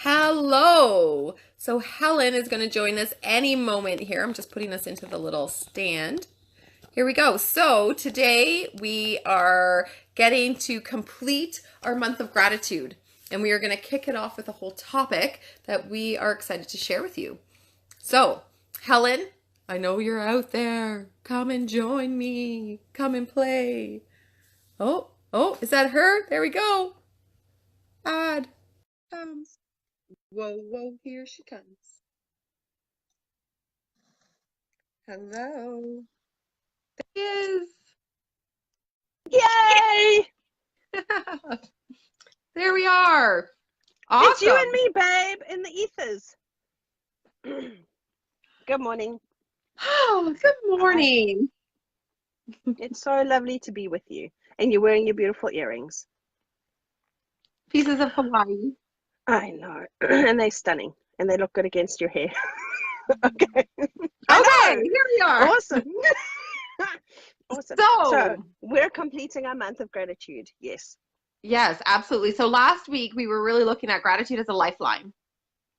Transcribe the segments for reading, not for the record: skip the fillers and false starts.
Hello. So Helen is going to join us any moment here. I'm just putting us into the little stand. Here we go. So today we are getting to complete our month of gratitude, and we are going to kick it off with a whole topic that we are excited to share with you. So, Helen, I know you're out there. Come and join me. Come and play. Oh, is that her? There we go. Add. Comes. Whoa, whoa, here she comes. Hello. There is. Yay! There we are. It's you and Awesome. me, babe, in the ethers. Good morning. Oh, good morning. It's so lovely to be with you. And you're wearing your beautiful earrings. Pieces of Hawaii. I know. And they're stunning. And they look good against your hair. Okay. I Okay, know. here we are. Awesome. Awesome. So So, we're completing our month of gratitude. Yes. yes, absolutely. So last week we were really looking at gratitude as a lifeline.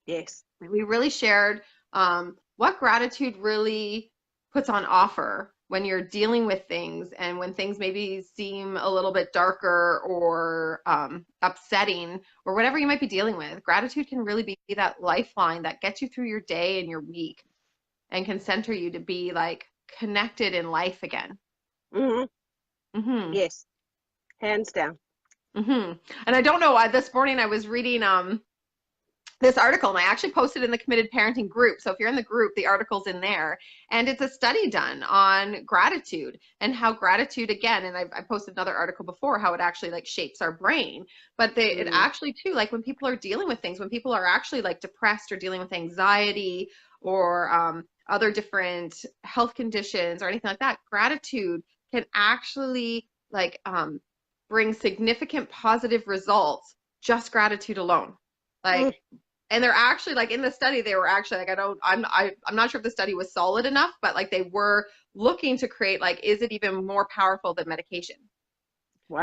Yes. We really shared what gratitude really puts on offer when you're dealing with things and when things maybe seem a little bit darker or upsetting or whatever you might be dealing with. Gratitude can really be that lifeline that gets you through your day and your week and can center you to be like connected in life again. Mm-hmm. Hmm. Yes. Hands down. Hmm. And I don't know, this morning I was reading this article, and I actually posted in the committed parenting group. So if you're in the group, the article's in there, and it's a study done on gratitude and how gratitude, again, and I posted another article before, how it actually like shapes our brain. But it Mm. actually too, like when people are dealing with things, when people are actually like depressed or dealing with anxiety or other different health conditions or anything like that, gratitude can actually like bring significant positive results, just gratitude alone. Mm. Like, and they're actually like in the study, they were actually like, I'm not sure if the study was solid enough, but like they were looking to create like, is it even more powerful than medication?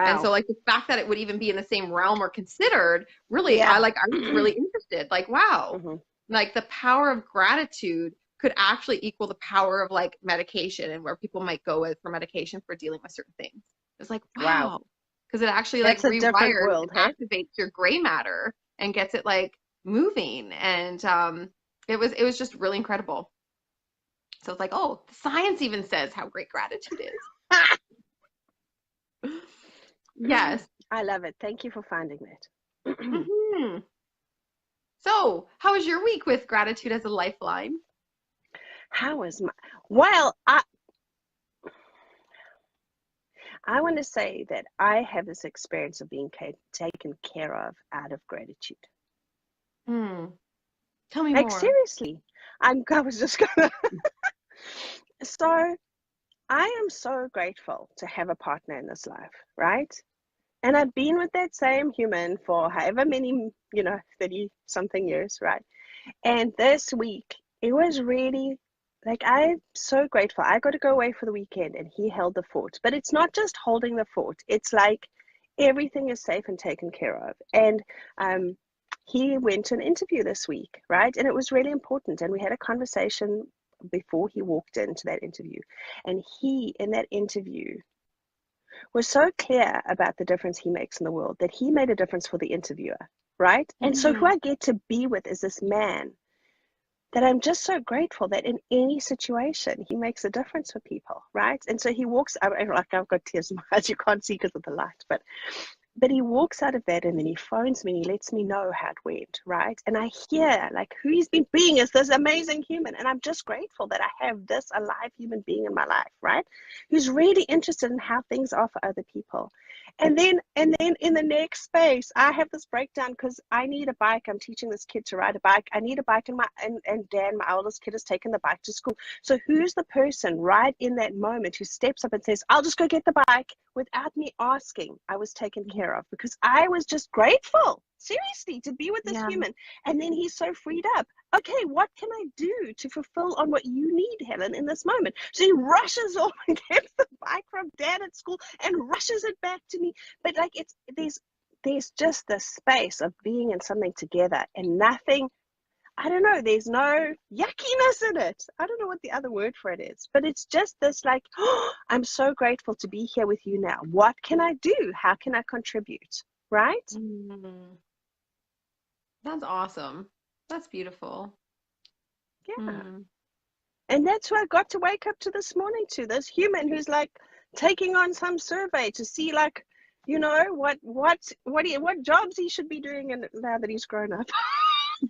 And so Wow. like the fact that it would even be in the same realm or considered, really, Yeah. I was really interested. Like, wow, Mm-hmm. like the power of gratitude could actually equal the power of like medication and where people might go with for medication for dealing with certain things. It's like, Wow. wow, because it actually like That's a different rewires world, and hey? activates your gray matter and gets it like moving. And it was just really incredible. So it's like, oh, the science even says how great gratitude is. Yes. I love it. Thank you for finding that. Hmm. So, how was your week with gratitude as a lifeline? How is my well, I want to say that I have this experience of being taken care of out of gratitude. Hmm. Tell me Like more. seriously. I was just gonna so I am so grateful to have a partner in this life, right? And I've been with that same human for however many, 30 something years, right? And this week, it was really like I'm so grateful. I got to go away for the weekend and he held the fort. But it's not just holding the fort, it's like everything is safe and taken care of. And um, he went to an interview this week, right? And it was really important. And we had a conversation before he walked into that interview. And he, in that interview, was so clear about the difference he makes in the world that he made a difference for the interviewer, right? And so who Hmm. I get to be with is this man that I'm just so grateful that in any situation he makes a difference for people, right? And so he walks. Like I've got tears in my eyes. You can't see because of the light, but he walks out of that and then he phones me and he lets me know how it went, right? And I hear like who he's been being is this amazing human, and I'm just grateful that I have this alive human being in my life, right? Who's really interested in how things are for other people. And then in the next space, I have this breakdown because I need a bike. I'm teaching this kid to ride a bike. I need a bike, and Dan, my oldest kid, has taken the bike to school. So who's the person right in that moment who steps up and says, "I'll just go get the bike," without me asking? I was taken care of because I was just grateful, seriously, to be with this Yeah. human. And then he's so freed up. Okay, what can I do to fulfill on what you need, Helen, in this moment? So he rushes off and gets the bike from dad at school and rushes it back to me. But like there's there's just this space of being in something together and nothing, I don't know, there's no yuckiness in it. I don't know what the other word for it is, but it's just this like, oh, I'm so grateful to be here with you now. What can I do? How can I contribute? Right? Mm. That's awesome. That's beautiful. Yeah. Mm. And that's why I got to wake up to this morning to this human who's like taking on some survey to see like, you know, what jobs he should be doing and now that he's grown up.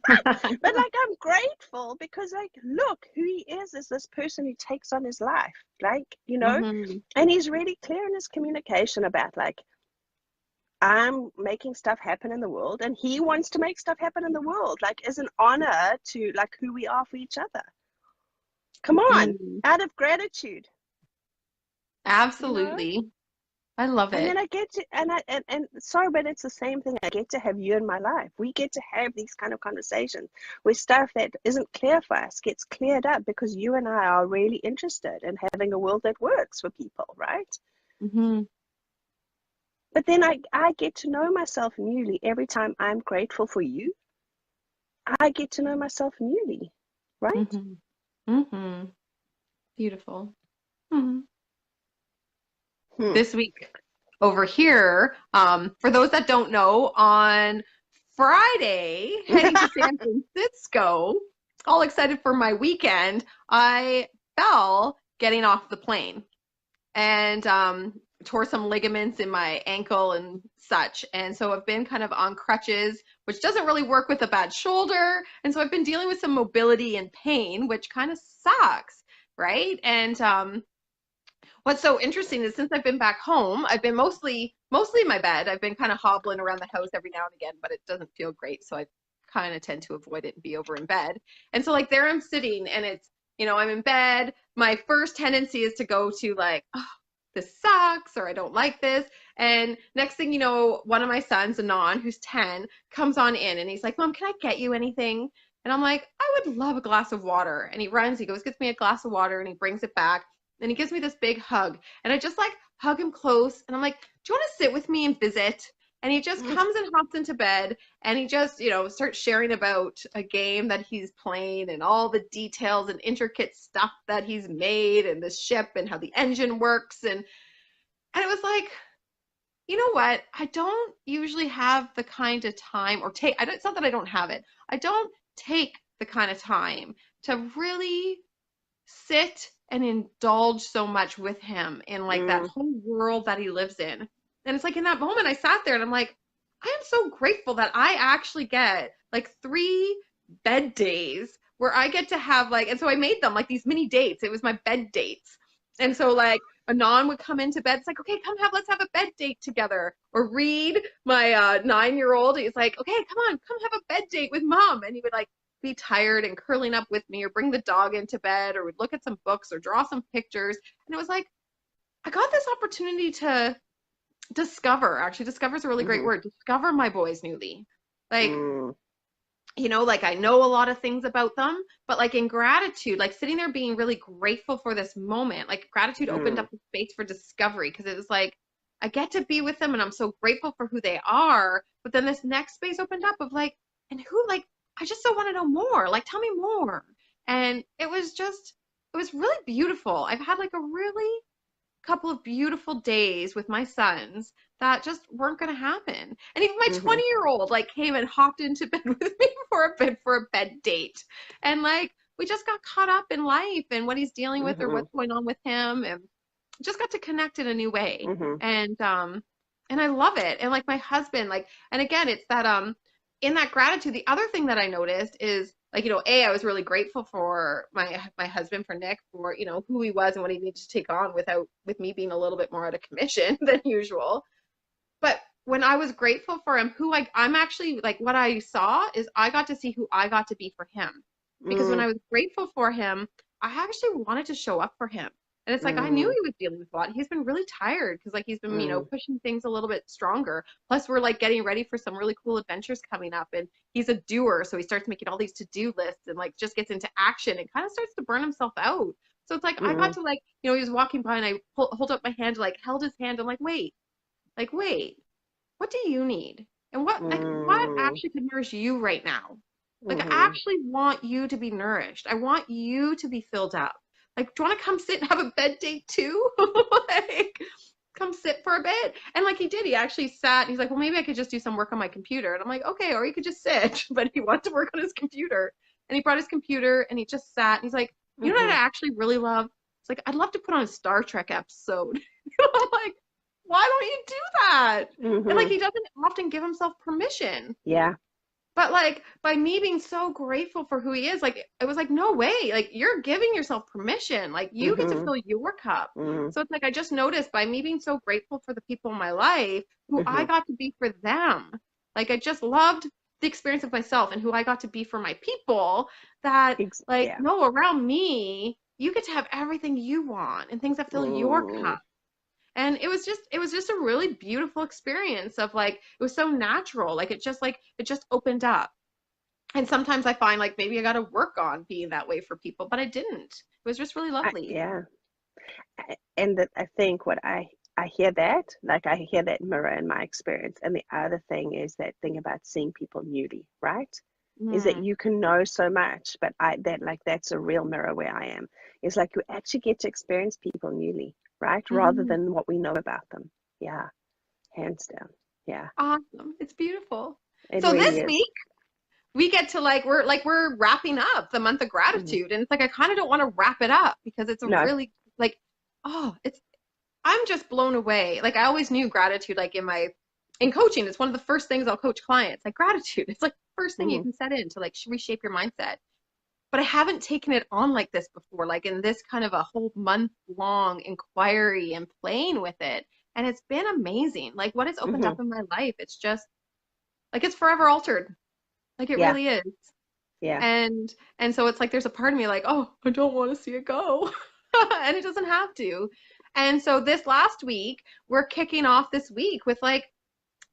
But like I'm grateful because like look who he is this person who takes on his life, like, you know, Mm-hmm. and he's really clear in his communication about like I'm making stuff happen in the world and he wants to make stuff happen in the world, like is an honor to like who we are for each other. Come on, Mm. out of gratitude, you know. Absolutely. I love And then it. I get to, and sorry, but it's the same thing. I get to have you in my life. We get to have these kind of conversations where stuff that isn't clear for us gets cleared up because you and I are really interested in having a world that works for people, right? Mm-hmm. But then I get to know myself newly every time I'm grateful for you. I get to know myself newly, right? Mm-hmm. Mm-hmm. Beautiful. Mm. Hmm. This week over here, for those that don't know, on Friday, heading to San Francisco, all excited for my weekend, I fell getting off the plane and tore some ligaments in my ankle and such. And so I've been kind of on crutches, which doesn't really work with a bad shoulder. And so I've been dealing with some mobility and pain, which kind of sucks, right? And what's so interesting is since I've been back home, I've been mostly in my bed. I've been kind of hobbling around the house every now and again, but it doesn't feel great, so I kind of tend to avoid it and be over in bed. And so like there I'm sitting and it's, you know, I'm in bed. My first tendency is to go to like, oh, this sucks or I don't like this. And next thing you know, one of my sons, Anon, who's 10, comes on in and he's like, Mom, can I get you anything? And I'm like, I would love a glass of water. And he runs, he goes, gets me a glass of water and he brings it back and he gives me this big hug. And I just like hug him close. And I'm like, do you want to sit with me and visit? And he just comes and hops into bed and he just, you know, starts sharing about a game that he's playing and all the details and intricate stuff that he's made and the ship and how the engine works. And it was like, you know what? I don't usually have the kind of time or take, I don't, it's not that I don't have it. I don't take the kind of time to really sit and indulge so much with him in like that Mm, whole world that he lives in. And it's like in that moment I sat there and I'm like, I am so grateful that I actually get like 3 bed days where I get to have like, and so I made them like these mini dates. It was my bed dates. And so like Anon would come into bed. It's like, okay, let's have a bed date together. Or Reed, my 9-year-old, he's like, okay, come have a bed date with mom. And he would like be tired and curling up with me or bring the dog into bed or we'd look at some books or draw some pictures. And it was like, I got this opportunity to discover is a really great mm-hmm, word, discover my boys newly. Like, mm, you know, like I know a lot of things about them, but like in gratitude, like sitting there being really grateful for this moment, like gratitude opened mm, up the space for discovery because it was like, I get to be with them and I'm so grateful for who they are. But then this next space opened up of like, and who, like, I just so want to know more. Like, tell me more. And it was really beautiful. I've had like a really couple of beautiful days with my sons that just weren't going to happen. And even my mm-hmm, 20-year-old like came and hopped into bed with me for a bed date. And like we just got caught up in life and what he's dealing with or mm-hmm, what's going on with him and just got to connect in a new way. mm-hmm, And I love it. And like my husband, like, and again, it's that in that gratitude, the other thing that I noticed is like, you know, I was really grateful for my husband, for Nick, for, you know, who he was and what he needed to take on with me being a little bit more out of commission than usual. But when I was grateful for him, I'm actually like, what I saw is I got to see who I got to be for him. Because when mm, I was grateful for him, I actually wanted to show up for him. And it's like I knew mm, he was dealing with a lot. He's been really tired because like he's been, you know, mm, pushing things a little bit stronger. Plus we're like getting ready for some really cool adventures coming up and he's a doer, so he starts making all these to-do lists and like just gets into action and kind of starts to burn himself out. So it's like I got mm, to like, you know, he was walking by and I hold up my hand, like held his hand. I'm like, wait, what do you need? And what Mm, actually could nourish you right now? Like, I mm-hmm, actually want you to be nourished. I want you to be filled up. Like, do you want to come sit and have a bed date too? Like, come sit for a bit. And like he did, he actually sat. He's like, well, maybe I could just do some work on my computer. And I'm like, okay, or you could just sit. But he wanted to work on his computer. And he brought his computer and he just sat. And he's like, you know what mm-hmm, I actually really love? It's like, I'd love to put on a Star Trek episode. I'm like, why don't you do that? And like, mm-hmm. he doesn't often give himself permission. Yeah. But like by me being so grateful for who he is, like it was like, no way, like you're giving yourself permission. Like you get to Mm-hmm, fill your cup. mm-hmm, So it's like I just noticed by me being so grateful for the people in my life who I mm-hmm. got to be for them. Like I just loved the experience of myself and who I got to be for my people that like Yeah. no, around me, you get to have everything you want and things that fill your Mm, cup. And it was just a really beautiful experience of like it was so natural. Like it just opened up. And sometimes I find like maybe I got to work on being that way for people, but I didn't. It was just really lovely. yeah. And that I think what I hear that, like I hear that mirror in my experience. And the other thing is that thing about seeing people newly, right? Is that Mm, you can know so much, but that's a real mirror where I am. It's like you actually get to experience people newly, right? Rather mhm. than what we know about them. Yeah, hands down. Yeah, Awesome. It's beautiful. it So really this is. week we get to we're wrapping up the month of Mhm. gratitude and it's like I kind of don't want to wrap it up because it's a No. really like oh, it's I'm just blown away. Like I always knew gratitude like in coaching, it's one of the first things I'll coach clients. Like gratitude. It's like the first thing you Mm, can set in to like reshape your mindset. But I haven't taken it on like this before, like in this kind of a whole month long inquiry and playing with it. And it's been amazing. Like what has opened hmm. up in my life. It's just like it's forever altered. Like it Yeah, really is. yeah. And so it's like there's a part of me like, oh, I don't want to see it go. And it doesn't have to. And so this last week, we're kicking off this week with like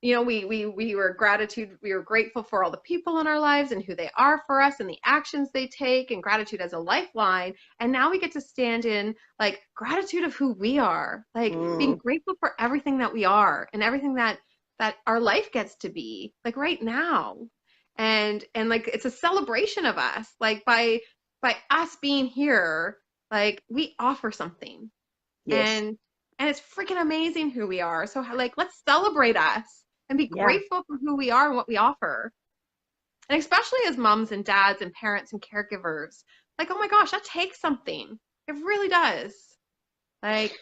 we were gratitude, we were grateful for all the people in our lives and who they are for us and the actions they take and gratitude as a lifeline. And now we get to stand in like gratitude of who we are, like being Mm, grateful for everything that we are and everything that our life gets to be like right now. And like it's a celebration of us, like by us being here, like we offer something yes. and it's freaking amazing who we are. So like let's celebrate us and be Yeah. grateful for who we are and what we offer. And especially as moms and dads and parents and caregivers, like oh my gosh, that takes something. It really does. Like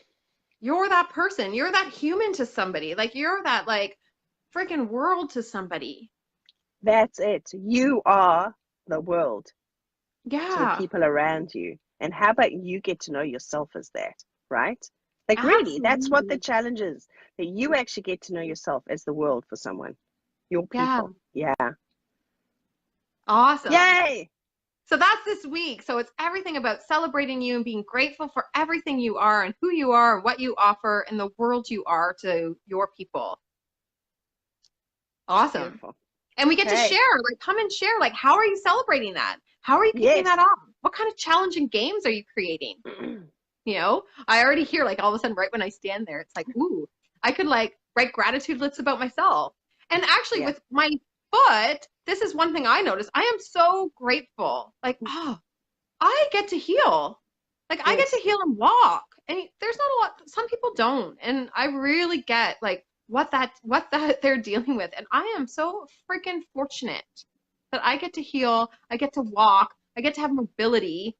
you're that person, you're that human to somebody. Like you're that like freaking world to somebody. That's it. You are the world to the Yeah, people around you. And how about you get to know yourself as that, right? Like, really, that's what the absolutely. challenge is, that you actually get to know yourself as the world for someone, your Yeah, people. Yeah. awesome. Yay. So that's this week. So it's everything about celebrating you and being grateful for everything you are and who you are and what you offer and the world you are to your people. Awesome. Beautiful. And we get to Okay. share, like come and share, like how are you celebrating that? How are you kicking Yes. that off? What kind of challenging games are you creating? I already hear like all of a sudden right when I stand there, it's like, ooh, I could like write gratitude lists about myself. And actually Yeah. with my foot, this is one thing I noticed. I am so grateful. Like, oh, I get to heal. Like I get to Yes. heal and walk. And there's not a lot some people don't. And I really get like what that they're dealing with. And I am so freaking fortunate that I get to heal, I get to walk, I get to have mobility.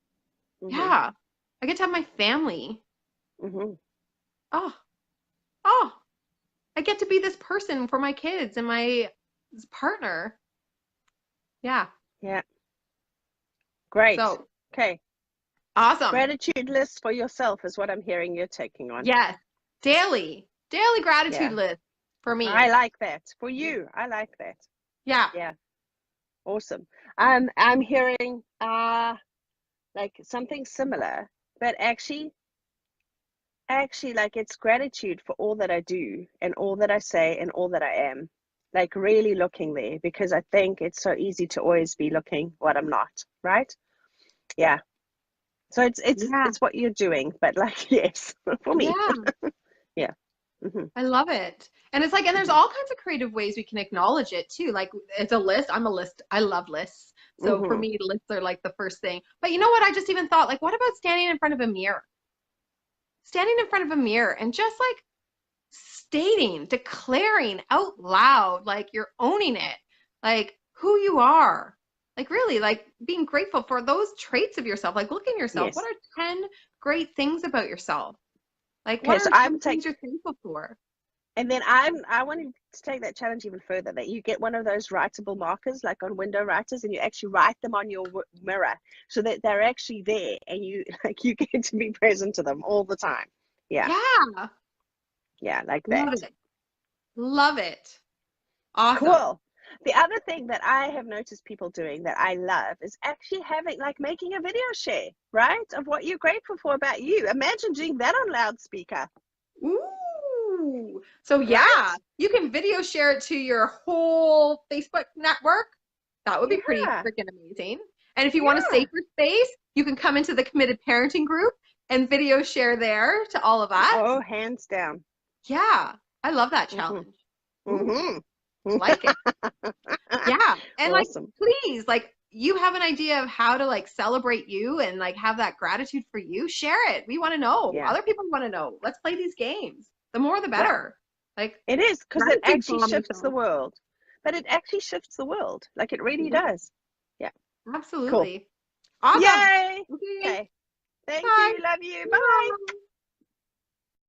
Mm-hmm. Yeah. I get to have my family. Mm-hmm. Oh, oh, I get to be this person for my kids and my partner. Yeah. Yeah. Great. So Okay. awesome. Gratitude list for yourself is what I'm hearing you're taking on. Yes. Daily gratitude Yeah. list for I me. like that. For you, I like that. Yeah. Yeah. Awesome. I'm hearing like something similar, but actually like it's gratitude for all that I do and all that I say and all that I am. Like really looking there because I think it's so easy to always be looking what I'm not, right? Yeah. So it's Yeah. it's what you're doing, but like yes, for me. Yeah. Yeah. Hmm. I love it. And it's like, and there's Hmm. all kinds of creative ways we can acknowledge it too. Like it's a list. I'm a list. I love lists. So for Hmm. me, lists are like the first thing. But you know what? I just even thought, like, what about standing in front of a mirror? Standing in front of a mirror and just like stating, declaring out loud, like you're owning it, like who you are. Like really, like being grateful for those traits of yourself. Like look at yourself. What Yes. are 10 great things about yourself? Like what Okay, so are I'm 10 take, things you're thankful for? and then I wanted to take that challenge even further. That you get one of those writable markers, like on window writers, and you actually write them on your mirror, so that they're actually there, and you like you get to be present to them all the time. Yeah, Yeah, yeah, like love that. it. Love it. Awesome. Cool. The other thing that I have noticed people doing that I love is actually having, like, making a video share, right? Of what you're grateful for about you. Imagine doing that on loudspeaker, Ooh. So yeah, right? you can video share it to your whole Facebook network. That would be pretty Yeah, freaking amazing. And if you want a yeah. safer space, you can come into the committed parenting group and video share there to all of us. Oh, hands down. Yeah, I love that Mm-hmm. challenge. Ooh, Mm-hmm. like it. Yeah. And like, Awesome. please, like, you have an idea of how to like celebrate you and like have that gratitude for you, share it. We want to know. Yeah, Other people want to know. Let's play these games. The more, the yeah. better. Like, It is, because it gratitude actually bombing shifts the show. world. But it actually shifts the world. Like it really Mhm. does. Yeah, cool. Absolutely. Awesome. Yay. Okay. Okay. Thank Bye. you. Love you. Bye. Bye.